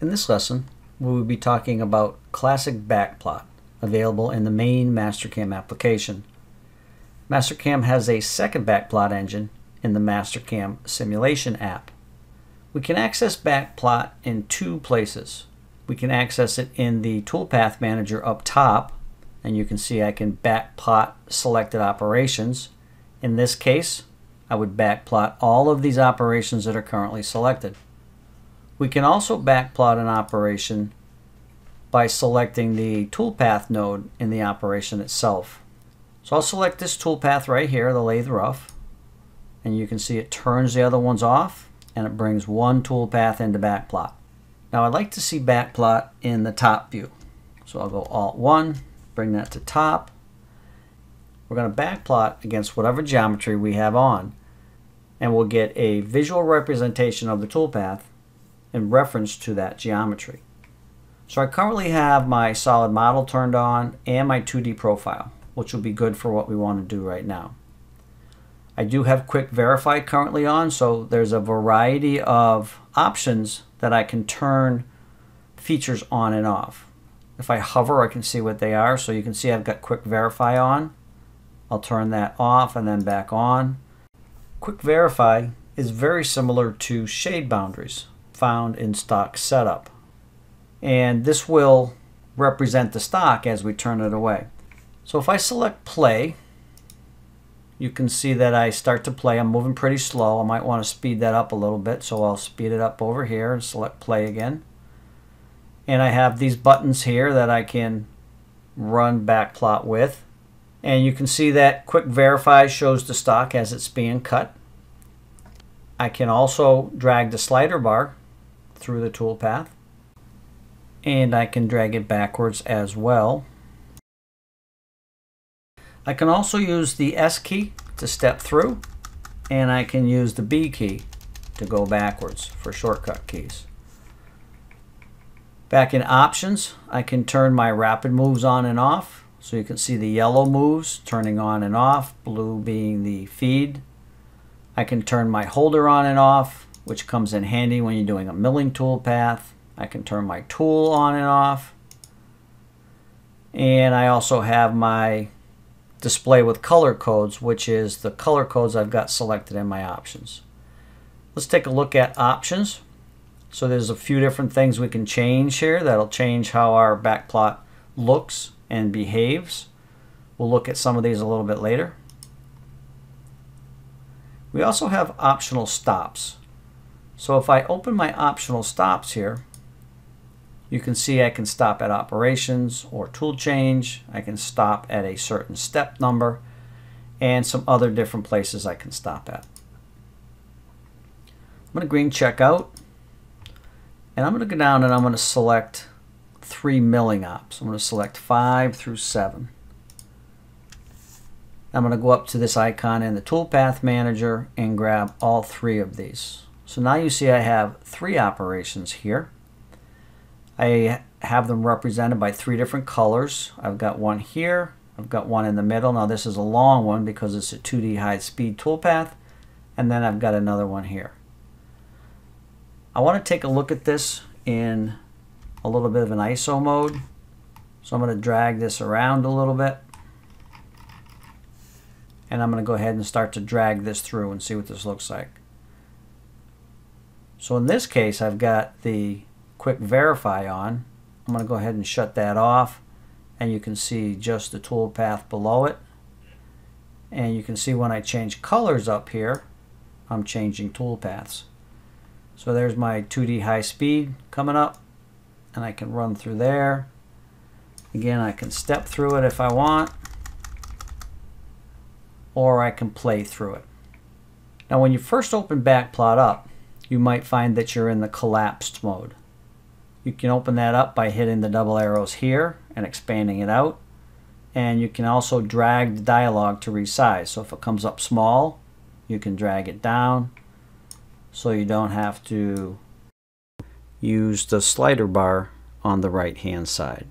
In this lesson, we will be talking about classic Backplot, available in the main MasterCAM application. MasterCAM has a second Backplot engine in the MasterCAM simulation app. We can access Backplot in two places. We can access it in the Toolpath Manager up top, and you can see I can backplot selected operations. In this case, I would backplot all of these operations that are currently selected. We can also backplot an operation by selecting the toolpath node in the operation itself. So I'll select this toolpath right here, the lathe rough, and you can see it turns the other ones off and it brings one toolpath into backplot. Now I'd like to see backplot in the top view. So I'll go Alt-1, bring that to top. We're going to backplot against whatever geometry we have on, and we'll get a visual representation of the toolpath in reference to that geometry. So I currently have my solid model turned on and my 2D profile, which will be good for what we want to do right now. I do have Quick Verify currently on, so there's a variety of options that I can turn features on and off. If I hover, I can see what they are. So you can see I've got Quick Verify on. I'll turn that off and then back on. Quick Verify is very similar to shade boundaries found in stock setup. And this will represent the stock as we turn it away. So if I select play, you can see that I start to play. I'm moving pretty slow. I might want to speed that up a little bit, so I'll speed it up over here and select play again. And I have these buttons here that I can run backplot with. And you can see that Quick Verify shows the stock as it's being cut. I can also drag the slider bar through the toolpath, and I can drag it backwards as well. I can also use the S key to step through, and I can use the B key to go backwards for shortcut keys. Back in options, I can turn my rapid moves on and off. So you can see the yellow moves turning on and off, blue being the feed. I can turn my holder on and off, which comes in handy when you're doing a milling toolpath. I can turn my tool on and off. And I also have my display with color codes, which is the color codes I've got selected in my options. Let's take a look at options. So there's a few different things we can change here that'll change how our backplot looks and behaves. We'll look at some of these a little bit later. We also have optional stops. So if I open my optional stops here, you can see I can stop at operations or tool change. I can stop at a certain step number and some other different places I can stop at. I'm going to green check out, and I'm going to go down and I'm going to select 3 milling ops. I'm going to select 5 through 7. I'm going to go up to this icon in the Toolpath Manager and grab all 3 of these. So now you see I have 3 operations here. I have them represented by 3 different colors. I've got one here. I've got one in the middle. Now this is a long one because it's a 2D high-speed toolpath. And then I've got another one here. I want to take a look at this in a little bit of an ISO mode. So I'm going to drag this around a little bit. And I'm going to go ahead and start to drag this through and see what this looks like. So in this case, I've got the Quick Verify on. I'm going to go ahead and shut that off. And you can see just the toolpath below it. And you can see when I change colors up here, I'm changing toolpaths. So there's my 2D high speed coming up. And I can run through there. Again, I can step through it if I want, or I can play through it. Now when you first open Backplot up, you might find that you're in the collapsed mode. You can open that up by hitting the double arrows here and expanding it out. And you can also drag the dialog to resize. So if it comes up small, you can drag it down so you don't have to use the slider bar on the right hand side.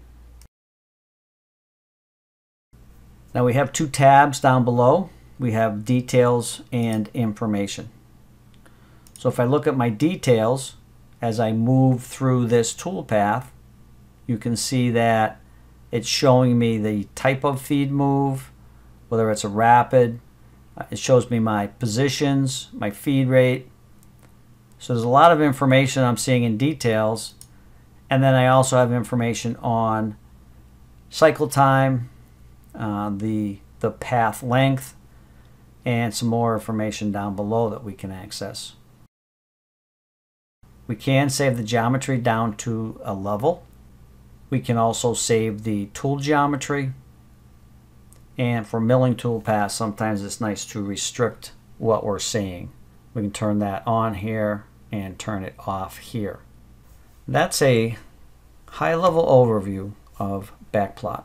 Now we have 2 tabs down below. We have details and information. So if I look at my details, as I move through this toolpath, you can see that it's showing me the type of feed move, whether it's a rapid. It shows me my positions, my feed rate. So there's a lot of information I'm seeing in details. And then I also have information on cycle time, the path length, and some more information down below that we can access. We can save the geometry down to a level. We can also save the tool geometry. And for milling toolpaths, sometimes it's nice to restrict what we're seeing. We can turn that on here and turn it off here. That's a high-level overview of Backplot.